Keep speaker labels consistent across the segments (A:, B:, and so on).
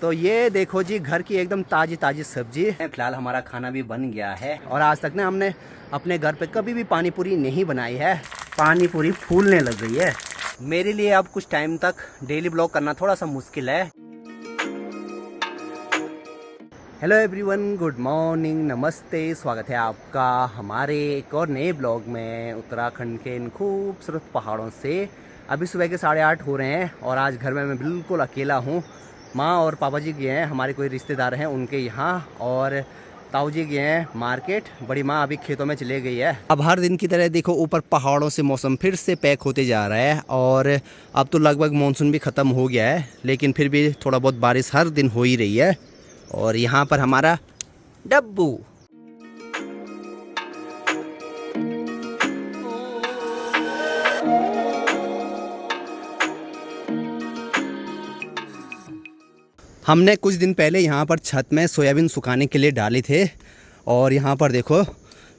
A: तो ये देखो जी घर की एकदम ताज़ी ताज़ी सब्जी। फिलहाल हमारा खाना भी बन गया है और आज तक ना हमने अपने घर पे कभी भी पानी पूरी नहीं बनाई है। पानी पूरी फूलने लग गई है। मेरे लिए अब कुछ टाइम तक डेली ब्लॉग करना थोड़ा सा मुश्किल है। हेलो एवरीवन, गुड मॉर्निंग, नमस्ते। स्वागत है आपका हमारे एक और नए ब्लॉग में उत्तराखंड के इन खूबसूरत पहाड़ों से। अभी सुबह के 8:30 हो रहे हैं और आज घर में मैं बिल्कुल अकेला हूँ। माँ और पापा जी गए हैं, हमारे कोई रिश्तेदार हैं उनके यहाँ, और ताऊ जी गए हैं मार्केट। बड़ी माँ अभी खेतों में चले गई है। अब हर दिन की तरह देखो ऊपर पहाड़ों से मौसम फिर से पैक होते जा रहा है और अब तो लगभग मानसून भी ख़त्म हो गया है, लेकिन फिर भी थोड़ा बहुत बारिश हर दिन हो ही रही है। और यहाँ पर हमारा डब्बू। हमने कुछ दिन पहले यहाँ पर छत में सोयाबीन सुखाने के लिए डाले थे और यहाँ पर देखो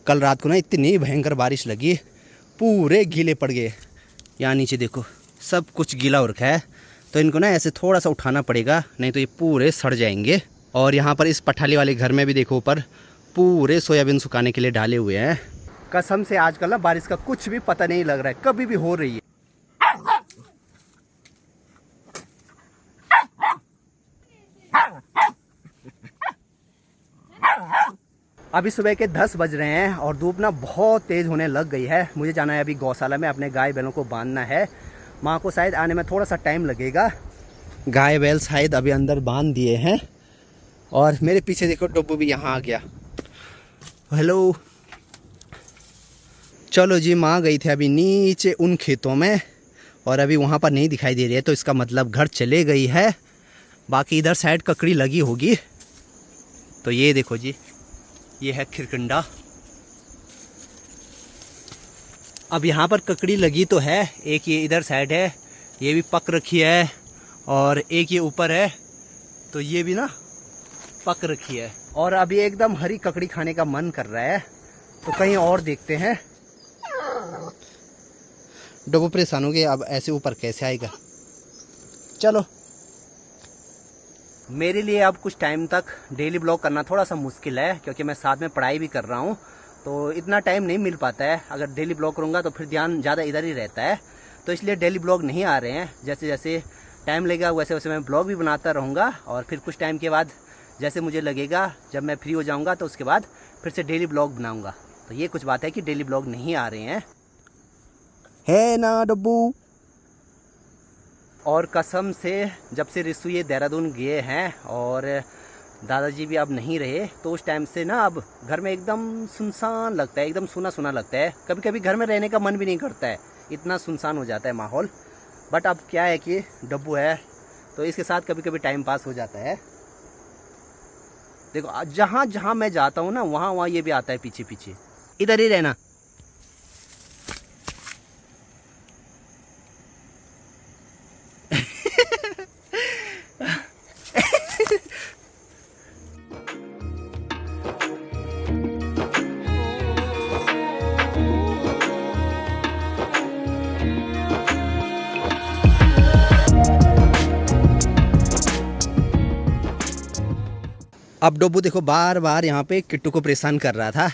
A: कल रात को ना इतनी भयंकर बारिश लगी, पूरे गीले पड़ गए। यहाँ नीचे देखो सब कुछ गीला हो रखा है, तो इनको ना ऐसे थोड़ा सा उठाना पड़ेगा, नहीं तो ये पूरे सड़ जाएंगे। और यहाँ पर इस पठाली वाले घर में भी देखो ऊपर पूरे सोयाबीन सुखाने के लिए डाले हुए हैं। कसम से आजकल ना बारिश का कुछ भी पता नहीं लग रहा है, कभी भी हो रही है। अभी सुबह के 10 बज रहे हैं और धूप ना बहुत तेज़ होने लग गई है। मुझे जाना है अभी गौशाला में, अपने गाय बैलों को बांधना है। माँ को शायद आने में थोड़ा सा टाइम लगेगा। गाय बैल शायद अभी अंदर बांध दिए हैं और मेरे पीछे देखो डब्बू भी यहाँ आ गया। हेलो, चलो जी। माँ गई थी अभी नीचे उन खेतों में और अभी वहाँ पर नहीं दिखाई दे रही है, तो इसका मतलब घर चले गई है। बाकी इधर साइड ककड़ी लगी होगी। तो ये देखो जी, ये है खिरकंडा। अब यहाँ पर ककड़ी लगी तो है, एक ये इधर साइड है, ये भी पक रखी है, और एक ये ऊपर है, तो ये भी ना पक रखी है। और अभी एकदम हरी ककड़ी खाने का मन कर रहा है, तो कहीं और देखते हैं। डब्बू परेशान हो गए, अब ऐसे ऊपर कैसे आएगा। चलो, मेरे लिए अब कुछ टाइम तक डेली ब्लॉग करना थोड़ा सा मुश्किल है, क्योंकि मैं साथ में पढ़ाई भी कर रहा हूँ, तो इतना टाइम नहीं मिल पाता है। अगर डेली ब्लॉग करूँगा तो फिर ध्यान ज़्यादा इधर ही रहता है, तो इसलिए डेली ब्लॉग नहीं आ रहे हैं। जैसे जैसे टाइम लगेगा वैसे वैसे मैं ब्लॉग भी बनाता रहूँगा, और फिर कुछ टाइम के बाद जैसे मुझे लगेगा, जब मैं फ्री हो जाऊँगा तो उसके बाद फिर से डेली ब्लॉग बनाऊँगा। तो ये कुछ बात है कि डेली ब्लॉग नहीं आ रहे हैं, है ना डब्बू। और कसम से जब से रिसु ये देहरादून गए हैं और दादाजी भी अब नहीं रहे, तो उस टाइम से ना अब घर में एकदम सुनसान लगता है, एकदम सूना सूना लगता है। कभी कभी घर में रहने का मन भी नहीं करता है, इतना सुनसान हो जाता है माहौल। बट अब क्या है कि डब्बू है, तो इसके साथ कभी कभी टाइम पास हो जाता है। देखो जहाँ जहाँ मैं जाता हूँ ना, वहाँ वहाँ ये भी आता है पीछे पीछे। इधर ही रहना। अब डब्बू देखो बार बार यहाँ पे किट्टू को परेशान कर रहा था,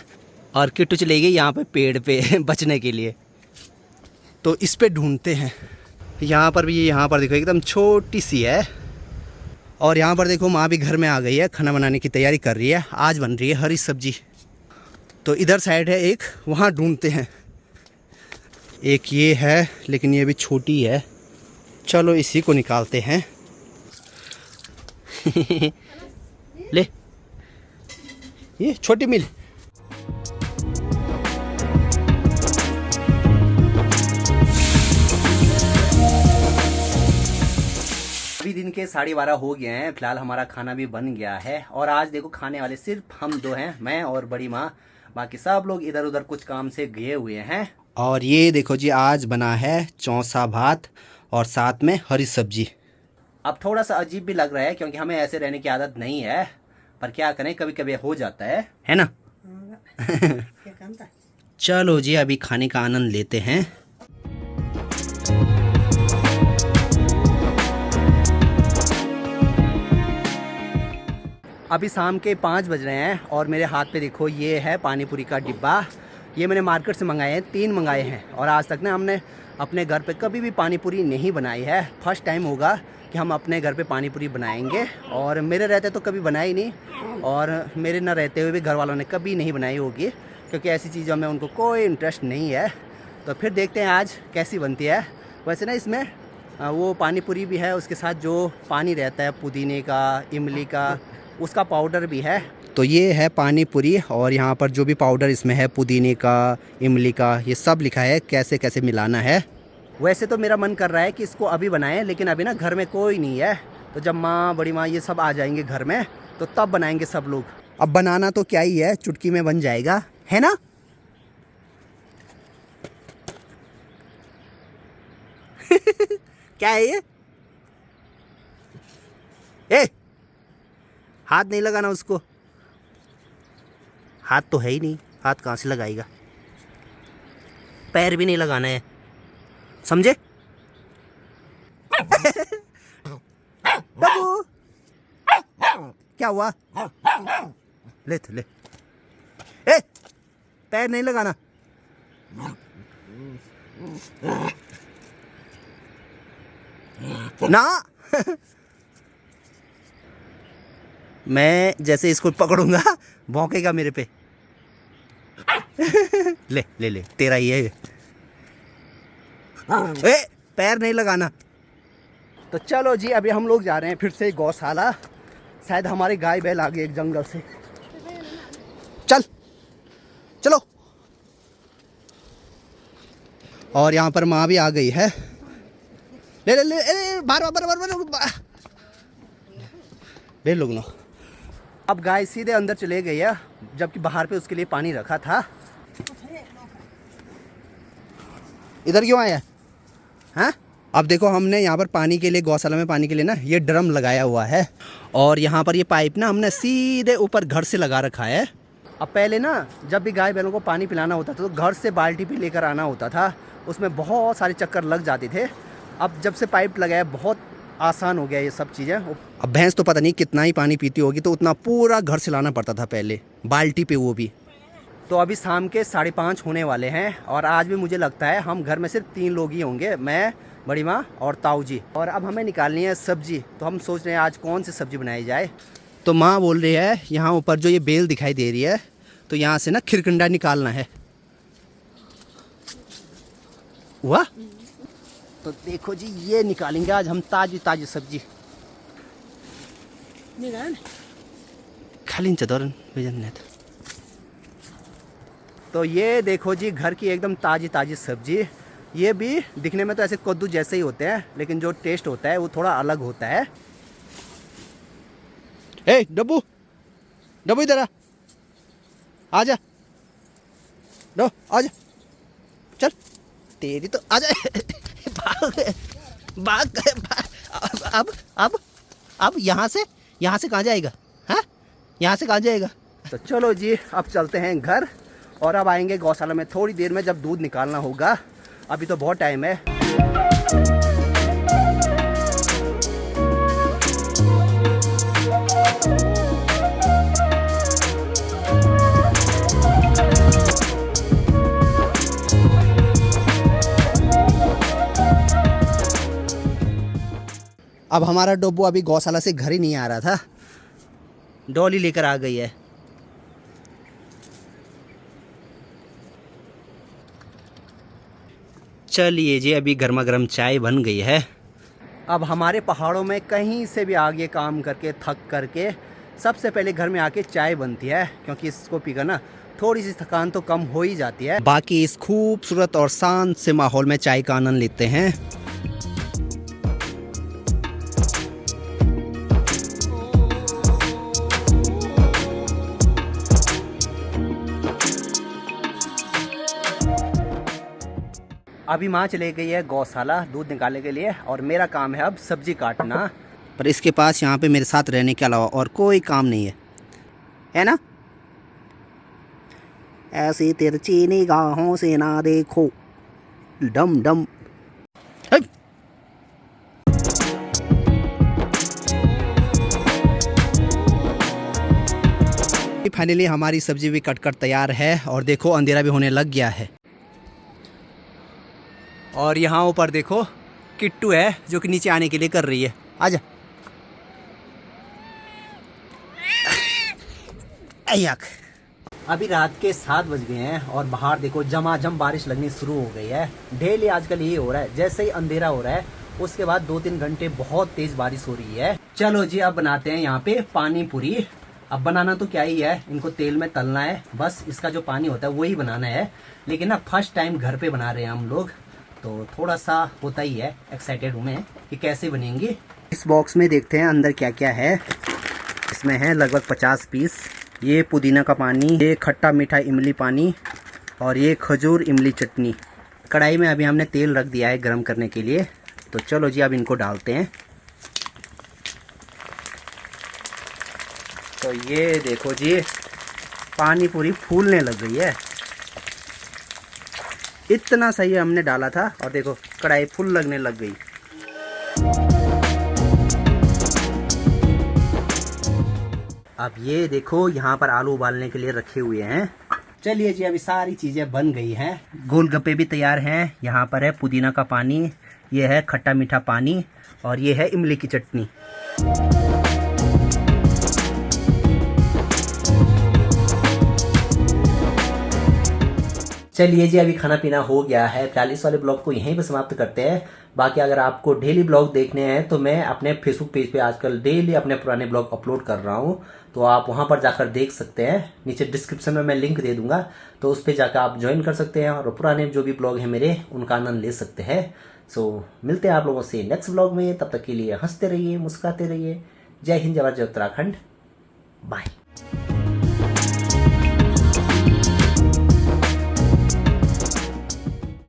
A: और किट्टू चले गई यहाँ पे पेड़ पे बचने के लिए। तो इस पे ढूंढते हैं। यहाँ पर भी, यहाँ पर देखो एकदम छोटी सी है। और यहाँ पर देखो माँ भी घर में आ गई है, खाना बनाने की तैयारी कर रही है। आज बन रही है हरी सब्जी। तो इधर साइड है एक, वहाँ ढूंढते हैं। एक ये है, लेकिन ये भी छोटी है। चलो इसी को निकालते हैं। ले, ये छोटी मिल। अभी दिन के 12:30 हो गए हैं। फिलहाल हमारा खाना भी बन गया है और आज देखो खाने वाले सिर्फ हम दो हैं, मैं और बड़ी माँ। बाकी सब लोग इधर उधर कुछ काम से गए हुए हैं। और ये देखो जी, आज बना है चौसा भात और साथ में हरी सब्जी। अब थोड़ा सा अजीब भी लग रहा है, क्योंकि हमें ऐसे रहने की आदत नहीं है, पर क्या करें, कभी कभी हो जाता है ना। चलो जी, अभी खाने का आनंद लेते हैं। अभी शाम के 5 बज रहे हैं और मेरे हाथ पे देखो ये है पानी पूरी का डिब्बा। ये मैंने मार्केट से मंगाए हैं, 3 मंगाए हैं और आज तक ना हमने अपने घर पे कभी भी पानी पूरी नहीं बनाई है। फर्स्ट टाइम होगा कि हम अपने घर पे पानी पूरी बनाएंगे और मेरे रहते तो कभी बनाई नहीं और मेरे ना रहते हुए भी घर वालों ने कभी नहीं बनाई होगी, क्योंकि ऐसी चीज़ों में उनको कोई इंटरेस्ट नहीं है। तो फिर देखते हैं आज कैसी बनती है। वैसे ना इसमें वो पानी पूरी भी है, उसके साथ जो पानी रहता है पुदीने का, इमली का, उसका पाउडर भी है। तो ये है पानी पूरी और यहाँ पर जो भी पाउडर इसमें है पुदीने का, इमली का, ये सब लिखा है कैसे कैसे मिलाना है। वैसे तो मेरा मन कर रहा है कि इसको अभी बनाएं, लेकिन अभी ना घर में कोई नहीं है। तो जब माँ, बड़ी माँ ये सब आ जाएंगे घर में तो तब बनाएंगे सब लोग। अब बनाना तो क्या ही है, चुटकी में बन जाएगा, है ना। क्या है ये? ए, हाथ नहीं लगाना उसको। हाथ तो है ही नहीं, हाथ कहाँ से लगाएगा। पैर भी नहीं लगाना है, समझे। बाबू क्या हुआ? ले ले। ए, पैर नहीं लगाना। ना। मैं जैसे इसको पकड़ूंगा भौंकेगा मेरे पे। ले ले ले, तेरा ही है। ए, पैर नहीं लगाना। तो चलो जी, अभी हम लोग जा रहे हैं फिर से गौशाला। शायद हमारे गाय बैल आ गए एक जंगल से। चल चलो। और यहाँ पर माँ भी आ गई है। ले ले ले, बार बार बार बार ले लो ना। अब गाय सीधे अंदर चले गई है, जबकि बाहर पे उसके लिए पानी रखा था। इधर क्यों आया? हाँ, अब देखो हमने यहाँ पर पानी के लिए, गौशाला में पानी के लिए ना ये ड्रम लगाया हुआ है और यहाँ पर ये पाइप ना हमने सीधे ऊपर घर से लगा रखा है। अब पहले ना जब भी गाय बैलों को पानी पिलाना होता था तो घर से बाल्टी भी लेकर आना होता था, उसमें बहुत सारे चक्कर लग जाते थे। अब जब से पाइप लगाया बहुत आसान हो गया ये सब चीज़ें। अब भैंस तो पता नहीं कितना ही पानी पीती होगी, तो उतना पूरा घर से लाना पड़ता था पहले बाल्टी पे, वो भी। तो अभी शाम के 5:30 होने वाले हैं और आज भी मुझे लगता है हम घर में सिर्फ 3 लोग ही होंगे, मैं, बड़ी माँ और ताऊ जी। और अब हमें निकालनी है सब्जी, तो हम सोच रहे हैं आज कौन सी सब्जी बनाई जाए। तो माँ बोल रही है यहाँ ऊपर जो ये बेल दिखाई दे रही है तो यहाँ से ना खिरकंडा निकालना है। हुआ? तो देखो जी, ये निकालेंगे आज हम ताजी ताजी सब्जी। खाली तो ये देखो जी, घर की एकदम ताजी ताजी सब्जी। ये भी दिखने में तो ऐसे कद्दू जैसे ही होते हैं, लेकिन जो टेस्ट होता है वो थोड़ा अलग होता है। ए डब्बू, डब्बू इधर आ जा। डो आजा, चल तेरी तो आजा। भाग अब यहाँ से कहाँ जाएगा? हाँ, यहाँ से कहाँ जाएगा? तो चलो जी, अब चलते हैं घर और अब आएंगे गौशाला में थोड़ी देर में, जब दूध निकालना होगा। अभी तो बहुत टाइम है। अब हमारा डब्बू अभी गौशाला से घर ही नहीं आ रहा था, डॉली लेकर आ गई है। चलिए जी, अभी गर्मा गर्म चाय बन गई है। अब हमारे पहाड़ों में कहीं से भी आगे काम करके थक करके सबसे पहले घर में आके चाय बनती है, क्योंकि इसको पीकर ना थोड़ी सी थकान तो कम हो ही जाती है। बाकी इस खूबसूरत और शांत से माहौल में चाय का आनंद लेते हैं। अभी माँ चले गई है गौशाला दूध निकालने के लिए और मेरा काम है अब सब्जी काटना। पर इसके पास यहाँ पे मेरे साथ रहने के अलावा और कोई काम नहीं है ना। ऐसी तिरछी निगाहों से ना देखो, डम डम। फाइनली हमारी सब्जी भी कट कर तैयार है और देखो अंधेरा भी होने लग गया है। और यहाँ ऊपर देखो किट्टू है जो कि नीचे आने के लिए कर रही है। आजा। अय्याक। अभी रात के 7 बज गए हैं और बाहर देखो झमाझम बारिश लगनी शुरू हो गई है। डेली आजकल ये हो रहा है, जैसे ही अंधेरा हो रहा है उसके बाद 2-3 घंटे बहुत तेज बारिश हो रही है। चलो जी अब बनाते हैं यहाँ पे पानी पूरी। अब बनाना तो क्या ही है, इनको तेल में तलना है, बस इसका जो पानी होता है वही बनाना है। लेकिन ना फर्स्ट टाइम घर पे बना रहे हैं हम लोग, तो थोड़ा सा होता ही है, एक्साइटेड हूँ मैं कि कैसे बनेंगी। इस बॉक्स में देखते हैं अंदर क्या क्या है। इसमें है लगभग 50 पीस। ये पुदीना का पानी, ये खट्टा मीठा इमली पानी और ये खजूर इमली चटनी। कढ़ाई में अभी हमने तेल रख दिया है गरम करने के लिए, तो चलो जी अब इनको डालते हैं। तो ये देखो जी पानी पूरी फूलने लग गई है। इतना सही हमने डाला था और देखो कढ़ाई फुल लगने लग गई। अब ये देखो यहाँ पर आलू उबालने के लिए रखे हुए हैं। चलिए जी अभी सारी चीजें बन गई हैं। गोलगप्पे भी तैयार हैं। यहाँ पर है पुदीना का पानी, ये है खट्टा मीठा पानी और ये है इमली की चटनी। चलिए जी अभी खाना पीना हो गया है। 40 वाले ब्लॉग को यहीं पे समाप्त करते हैं। बाकी अगर आपको डेली ब्लॉग देखने हैं तो मैं अपने फेसबुक पेज पे आजकल डेली अपने पुराने ब्लॉग अपलोड कर रहा हूँ, तो आप वहाँ पर जाकर देख सकते हैं। नीचे डिस्क्रिप्शन में मैं लिंक दे दूंगा, तो उस पर जाकर आप ज्वाइन कर सकते हैं और पुराने जो भी ब्लॉग हैं मेरे उनका आनंद ले सकते हैं। सो मिलते हैं आप लोगों से नेक्स्ट ब्लॉग में। तब तक के लिए हंसते रहिए, मुस्कुराते रहिए। जय हिंद, जय भारत, जय उत्तराखंड। बाय।